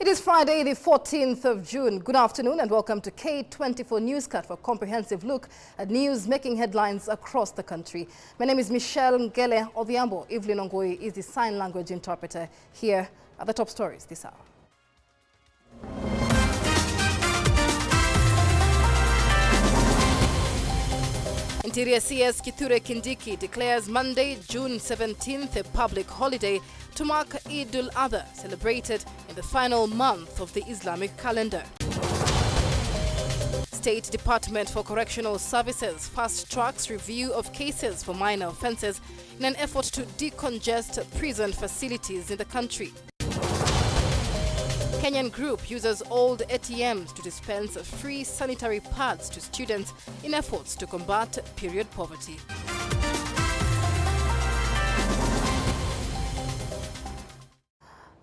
It is Friday, the 14th of June. Good afternoon and welcome to K24 Newscut for a comprehensive look at news making headlines across the country. My name is Michelle Ngele Oviambo. Evelyn Ongoi is the sign language interpreter. Here are the top stories this hour. Interior CS Kithure Kindiki declares Monday, June 17th a public holiday to mark Eid al-Adha, celebrated in the final month of the Islamic calendar. State Department for Correctional Services fast-tracks review of cases for minor offences in an effort to decongest prison facilities in the country. Kenyan group uses old ATMs to dispense free sanitary pads to students in efforts to combat period poverty.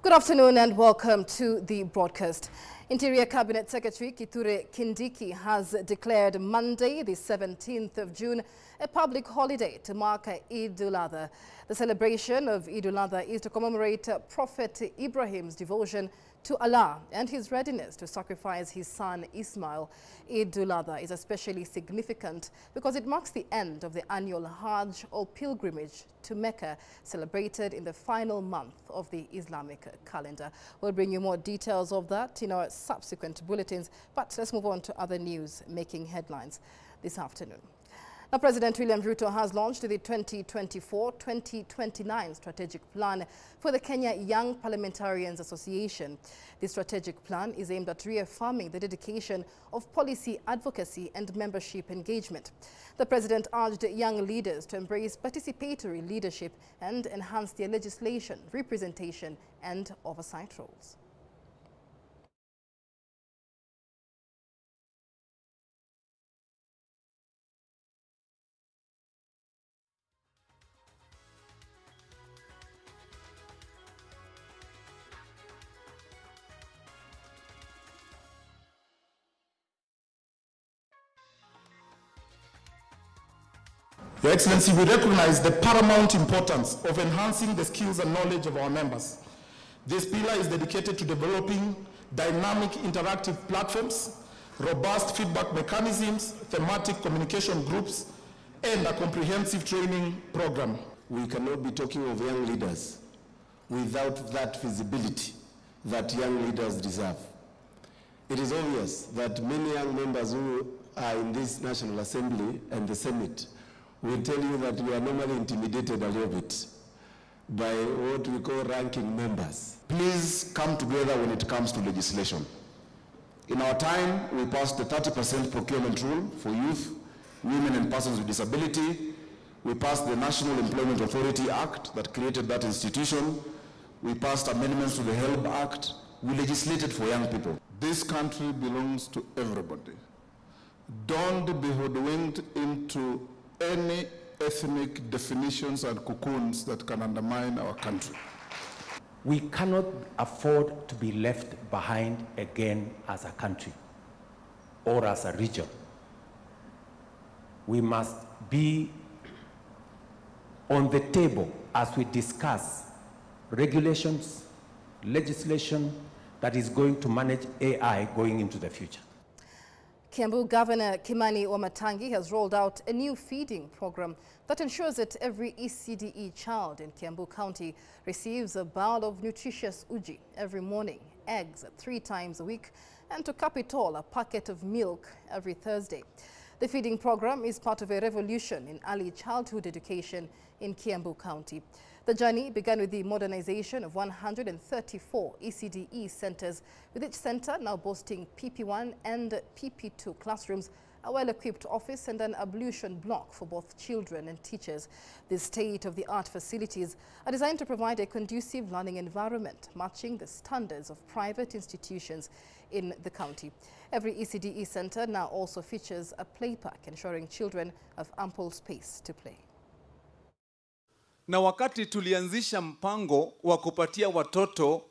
Good afternoon and welcome to the broadcast. Interior Cabinet Secretary Kithure Kindiki has declared Monday, the 17th of June, a public holiday to mark Eid al-Adha. The celebration of Eid al-Adha is to commemorate Prophet Ibrahim's devotion to Allah and his readiness to sacrifice his son Ismail. Eid al-Adha is especially significant because it marks the end of the annual Hajj or pilgrimage to Mecca, celebrated in the final month of the Islamic calendar. We'll bring you more details of that in our subsequent bulletins, but let's move on to other news making headlines this afternoon. Now, President William Ruto has launched the 2024-2029 strategic plan for the Kenya Young Parliamentarians Association. The strategic plan is aimed at reaffirming the dedication of policy advocacy and membership engagement. The president urged young leaders to embrace participatory leadership and enhance their legislation, representation and oversight roles. Your Excellency, we recognize the paramount importance of enhancing the skills and knowledge of our members. This pillar is dedicated to developing dynamic interactive platforms, robust feedback mechanisms, thematic communication groups, and a comprehensive training program. We cannot be talking of young leaders without that visibility that young leaders deserve. It is obvious that many young members who are in this National Assembly and the Senate will tell you that we are normally intimidated a little bit by what we call ranking members. Please come together when it comes to legislation. In our time, we passed the 30% procurement rule for youth, women and persons with disability. We passed the National Employment Authority Act that created that institution. We passed amendments to the HELB Act. We legislated for young people. This country belongs to everybody. Don't be hoodwinked into any ethnic definitions and cocoons that can undermine our country. We cannot afford to be left behind again as a country or as a region. We must be on the table as we discuss regulations, legislation that is going to manage AI going into the future. Kiambu Governor Kimani Wamatangi has rolled out a new feeding program that ensures that every ECDE child in Kiambu County receives a bowl of nutritious uji every morning, eggs 3 times a week, and to cap it all, a packet of milk every Thursday. The feeding program is part of a revolution in early childhood education in Kiambu County. The journey began with the modernization of 134 ECDE centers, with each center now boasting PP1 and PP2 classrooms, a well-equipped office and an ablution block for both children and teachers. These state-of-the-art facilities are designed to provide a conducive learning environment, matching the standards of private institutions in the county. Every ECDE center now also features a play park, ensuring children have ample space to play. Na wakati tulianzisha mpango wa kupatia watoto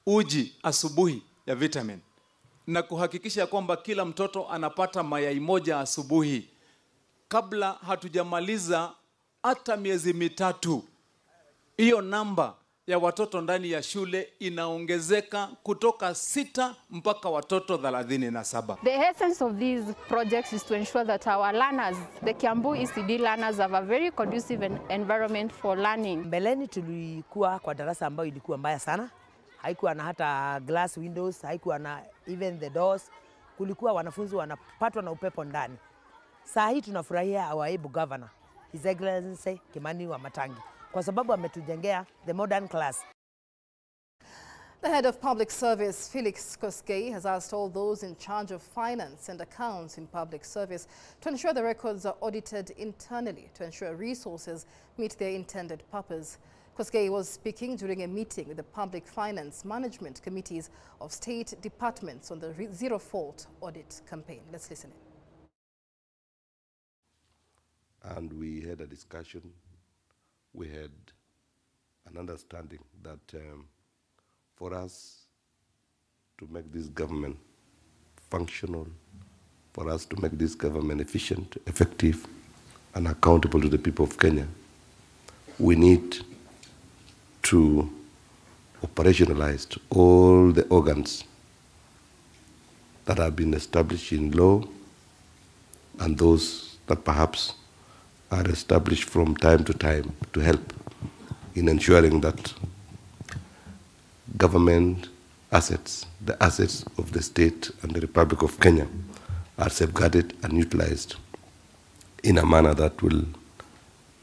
uji asubuhi ya vitamin na kuhakikisha kwamba kila mtoto anapata mayai moja asubuhi, kabla hatujamaliza hata miezi mitatu, hiyo namba ya watoto ndani ya shule inaongezeka kutoka 6 mpaka watoto 37. The essence of these projects is to ensure that our learners, the Kiambu ECD learners, have a very conducive environment for learning. Mbeleni tulikuwa kwa darasa ambayo ilikuwa mbaya sana. Haikuwa na hata glass windows, haikuwa na even the doors. Kulikuwa wanafunzi wanapatwa na upepo ndani. Saa hii tunafurahia our able governor, His Excellency Kimani wa Matangi, kwa sababu ametujengea the modern class. The head of public service, Felix Koskei, has asked all those in charge of finance and accounts in public service to ensure the records are audited internally to ensure resources meet their intended purpose. Koskei was speaking during a meeting with the Public Finance Management Committees of state departments on the Zero Fault Audit campaign. Let's listen in. And we had a discussion. We had an understanding that for us to make this government functional, for us to make this government efficient, effective, and accountable to the people of Kenya, we need to operationalize all the organs that have been established in law and those that perhaps are established from time to time to help in ensuring that government assets, the assets of the state and the Republic of Kenya, are safeguarded and utilized in a manner that will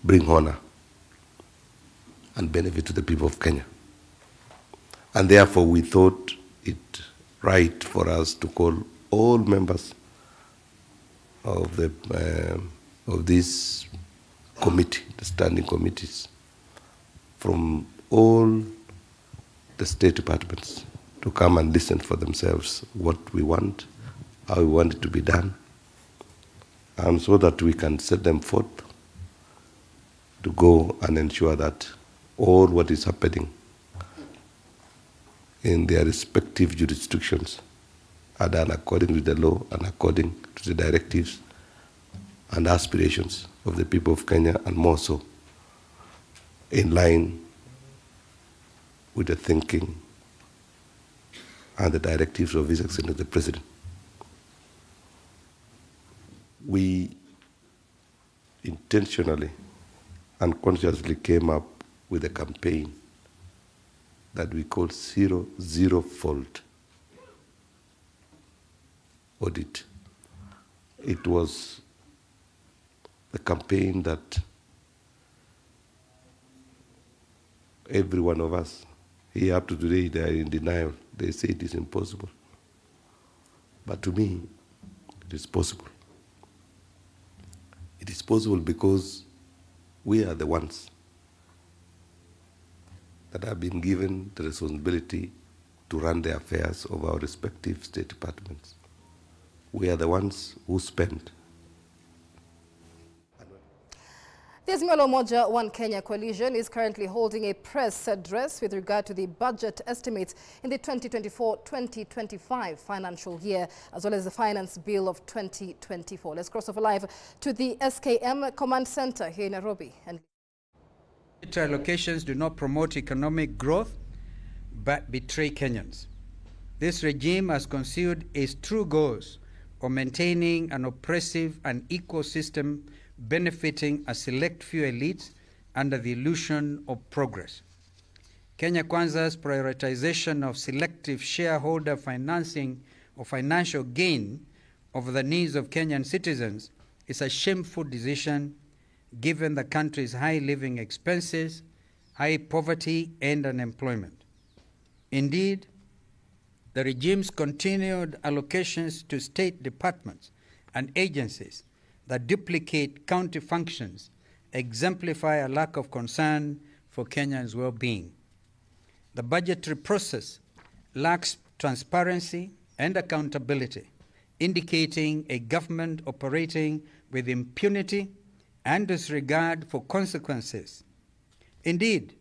bring honor and benefit to the people of Kenya. And therefore we thought it right for us to call all members of this committee, the standing committees, from all the state departments to come and listen for themselves what we want, how we want it to be done, and so that we can set them forth to go and ensure that all what is happening in their respective jurisdictions are done according to the law and according to the directives and aspirations of the people of Kenya, and more so in line with the thinking and the directives of His Excellency the President. We intentionally and consciously came up with a campaign that we call Zero Fault Audit. It was a campaign that every one of us here up to today, they are in denial. They say it is impossible. But to me, it is possible. It is possible because we are the ones that have been given the responsibility to run the affairs of our respective state departments. We are the ones who spend. The Azimio Moja One Kenya coalition is currently holding a press address with regard to the budget estimates in the 2024-2025 financial year, as well as the finance bill of 2024. Let's cross over live to the SKM Command Center here in Nairobi. And allocations do not promote economic growth, but betray Kenyans. This regime has concealed its true goals of maintaining an oppressive and equal system benefiting a select few elites under the illusion of progress. Kenya Kwanza's prioritization of selective shareholder financing or financial gain over the needs of Kenyan citizens is a shameful decision given the country's high living expenses, high poverty, and unemployment. Indeed, the regime's continued allocations to state departments and agencies that duplicate county functions exemplify a lack of concern for Kenyans' well-being. The budgetary process lacks transparency and accountability, indicating a government operating with impunity and disregard for consequences. Indeed,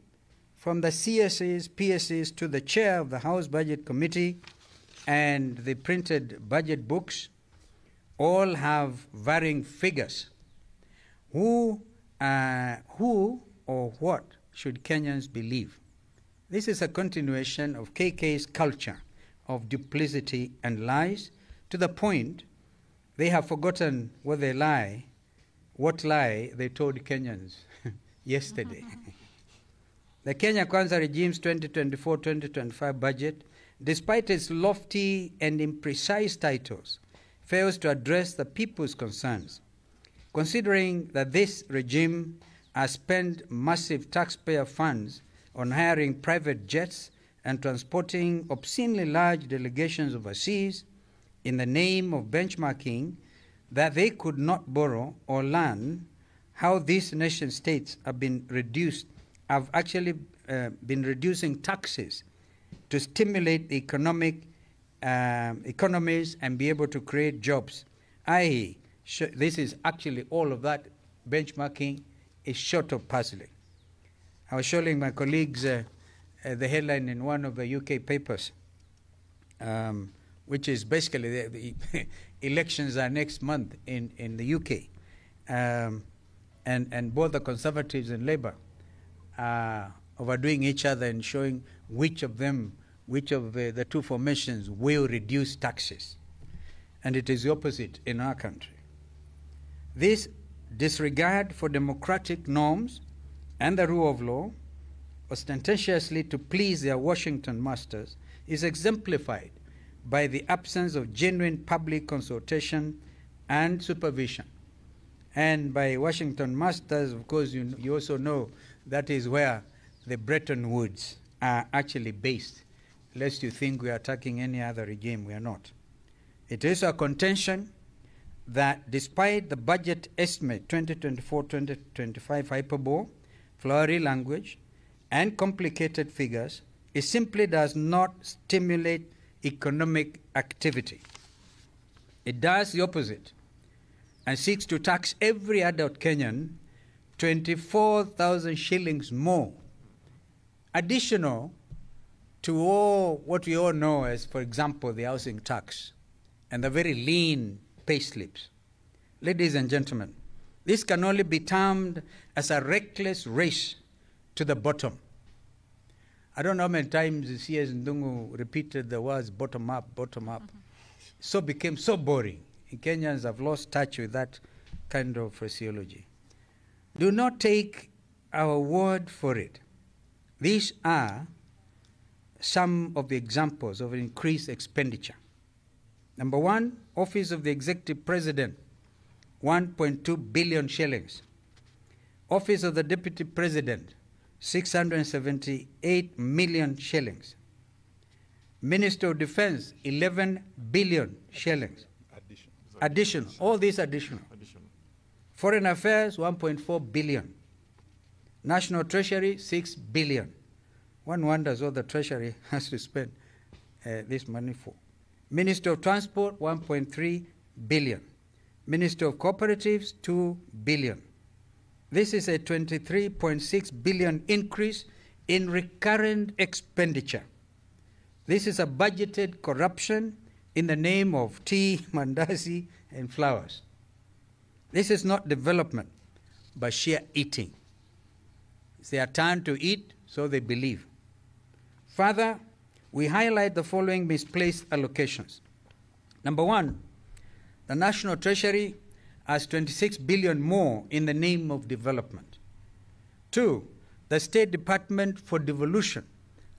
from the CSAs, PSAs to the chair of the House Budget Committee and the printed budget books, all have varying figures. Who or what should Kenyans believe? This is a continuation of KK's culture of duplicity and lies, to the point they have forgotten what lie they told Kenyans yesterday. The Kenya Kwanza regime's 2024-2025 budget, despite its lofty and imprecise titles, fails to address the people's concerns. Considering that this regime has spent massive taxpayer funds on hiring private jets and transporting obscenely large delegations overseas in the name of benchmarking, that they could not borrow or learn how these nation states have actually been reducing taxes to stimulate the economies and be able to create jobs. This is actually all of that benchmarking is short of puzzling. I was showing my colleagues the headline in one of the UK papers, which is basically the elections are next month in the UK. And both the Conservatives and Labour are overdoing each other and showing which of the two formations will reduce taxes. And it is the opposite in our country. This disregard for democratic norms and the rule of law, ostentatiously to please their Washington masters, is exemplified by the absence of genuine public consultation and supervision. And by Washington masters, of course, you also know that is where the Bretton Woods are actually based, lest you think we are attacking any other regime. We are not. It is a contention that despite the budget estimate 2024-2025 hyperbole, flowery language, and complicated figures, it simply does not stimulate economic activity. It does the opposite and seeks to tax every adult Kenyan 24,000 shillings more, additional to all what we all know as, for example, the housing tax and the very lean pay slips. Ladies and gentlemen, this can only be termed as a reckless race to the bottom. I don't know how many times C.S. Ndungu repeated the words bottom up, bottom up. So became so boring. Kenyans have lost touch with that kind of phraseology. Do not take our word for it. These are some of the examples of increased expenditure. Number one, Office of the Executive President, 1.2 billion shillings. Office of the Deputy President, 678 million shillings. Minister of Defense, 11 billion shillings. Additional. All these additional. Foreign Affairs, 1.4 billion. National Treasury, 6 billion. One wonders what the Treasury has to spend this money for. Minister of Transport, 1.3 billion. Minister of Cooperatives, 2 billion. This is a 23.6 billion increase in recurrent expenditure. This is a budgeted corruption in the name of tea, mandazi, and flowers. This is not development, but sheer eating. It's their turn to eat, so they believe. Further, we highlight the following misplaced allocations. Number one, the National Treasury has 26 billion more in the name of development. Two, the State Department for Devolution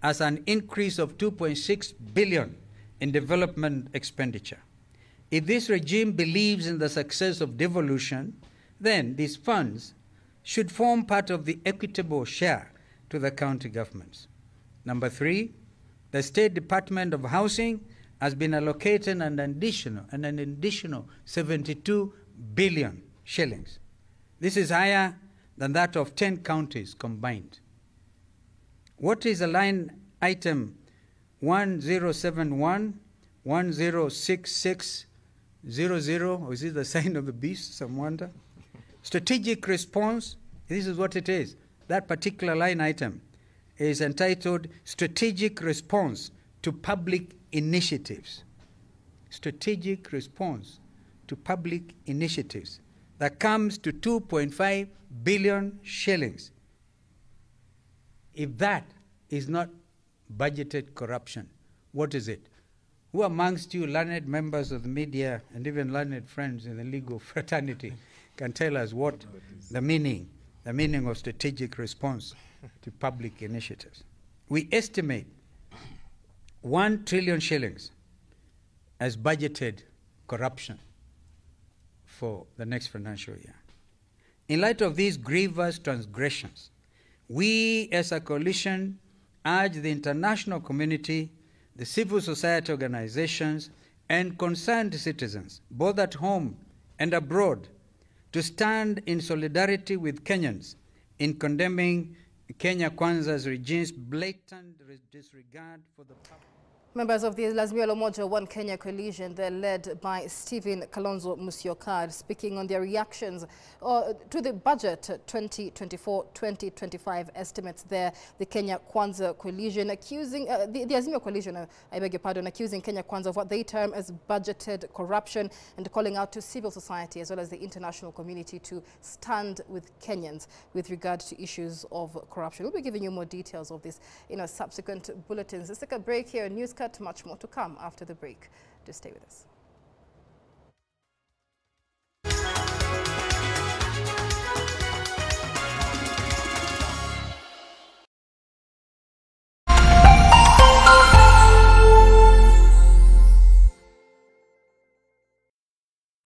has an increase of 2.6 billion in development expenditure. If this regime believes in the success of devolution, then these funds should form part of the equitable share to the county governments. Number three, the State Department of Housing has been allocated an additional 72 billion shillings. This is higher than that of 10 counties combined. What is the line item 1071 106600, or is it the sign of the beast, some wonder? Strategic response, this is what it is. That particular line item is entitled Strategic Response to Public Initiatives. Strategic response to public initiatives. That comes to 2.5 billion shillings. If that is not budgeted corruption. What is it? Who amongst you learned members of the media and even learned friends in the legal fraternity can tell us what the meaning of strategic response to public initiatives? We estimate 1 trillion shillings as budgeted corruption for the next financial year. In light of these grievous transgressions, we as a coalition urge the international community, the civil society organizations, and concerned citizens, both at home and abroad, to stand in solidarity with Kenyans in condemning Kenya Kwanza's regime's blatant disregard for the public. Members of the Lazimio la Umoja One Kenya coalition, they're led by Stephen Kalonzo Musyoka, speaking on their reactions to the budget 2024-2025 estimates there. The Kenya Kwanza coalition accusing, the Azimio coalition, I beg your pardon, accusing Kenya Kwanza of what they term as budgeted corruption and calling out to civil society as well as the international community to stand with Kenyans with regard to issues of corruption. We'll be giving you more details of this in our subsequent bulletins. Let's take a break here. Newscut, much more to come after the break. Just stay with us.